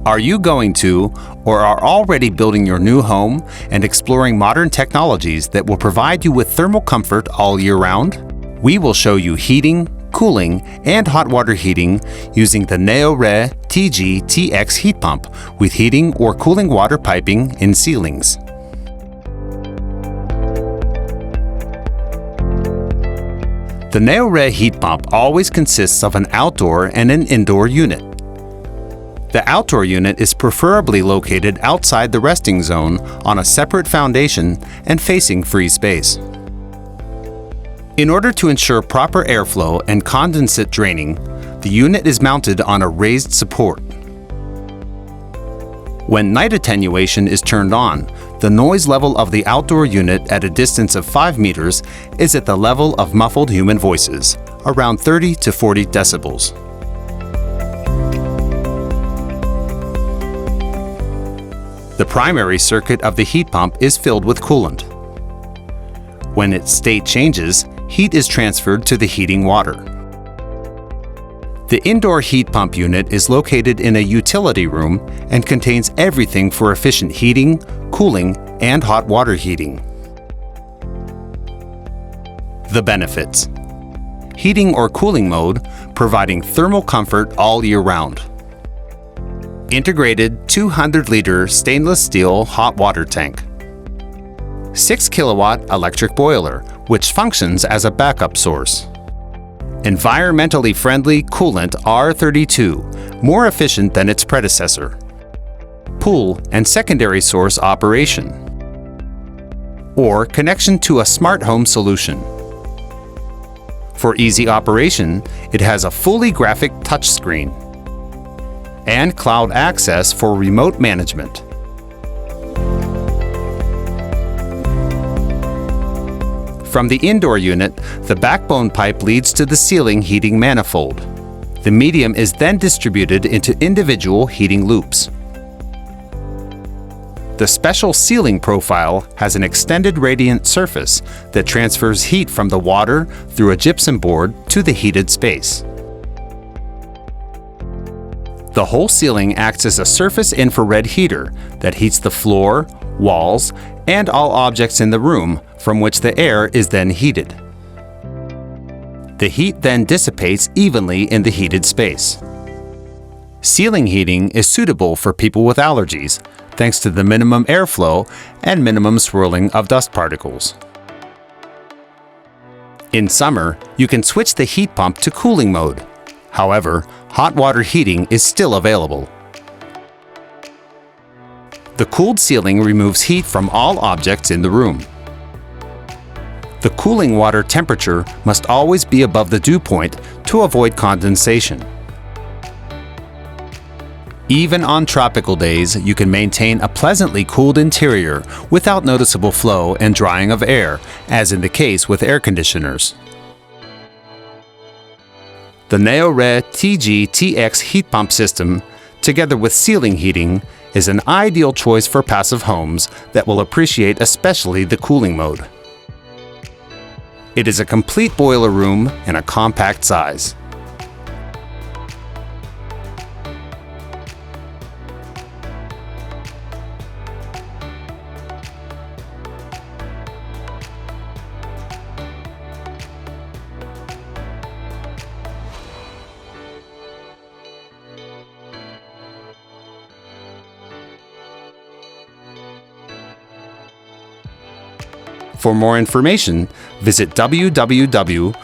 Are you going to, or are already building your new home and exploring modern technologies that will provide you with thermal comfort all year round? We will show you heating, cooling, and hot water heating using the NeoRé TG TX heat pump with heating or cooling water piping in ceilings. The NeoRé heat pump always consists of an outdoor and an indoor unit. The outdoor unit is preferably located outside the resting zone on a separate foundation and facing free space. In order to ensure proper airflow and condensate draining, the unit is mounted on a raised support. When night attenuation is turned on, the noise level of the outdoor unit at a distance of 5 meters is at the level of muffled human voices, around 30 to 40 decibels. The primary circuit of the heat pump is filled with coolant. When its state changes, heat is transferred to the heating water. The indoor heat pump unit is located in a utility room and contains everything for efficient heating, cooling, and hot water heating. The benefits: heating or cooling mode, providing thermal comfort all year round. Integrated 200-liter stainless steel hot water tank. 6 kilowatt electric boiler, which functions as a backup source. Environmentally friendly coolant R32, more efficient than its predecessor. Pool and secondary source operation. Or connection to a smart home solution. For easy operation, it has a fully graphic touchscreen and cloud access for remote management. From the indoor unit, the backbone pipe leads to the ceiling heating manifold. The medium is then distributed into individual heating loops. The special ceiling profile has an extended radiant surface that transfers heat from the water through a gypsum board to the heated space. The whole ceiling acts as a surface infrared heater that heats the floor, walls, and all objects in the room, from which the air is then heated. The heat then dissipates evenly in the heated space. Ceiling heating is suitable for people with allergies, thanks to the minimum airflow and minimum swirling of dust particles. In summer, you can switch the heat pump to cooling mode. However, hot water heating is still available. The cooled ceiling removes heat from all objects in the room. The cooling water temperature must always be above the dew point to avoid condensation. Even on tropical days, you can maintain a pleasantly cooled interior without noticeable flow and drying of air, as in the case with air conditioners. The NeoRé TG TX heat pump system, together with ceiling heating, is an ideal choice for passive homes that will appreciate especially the cooling mode. It is a complete boiler room in a compact size. For more information, visit www.neota.cz.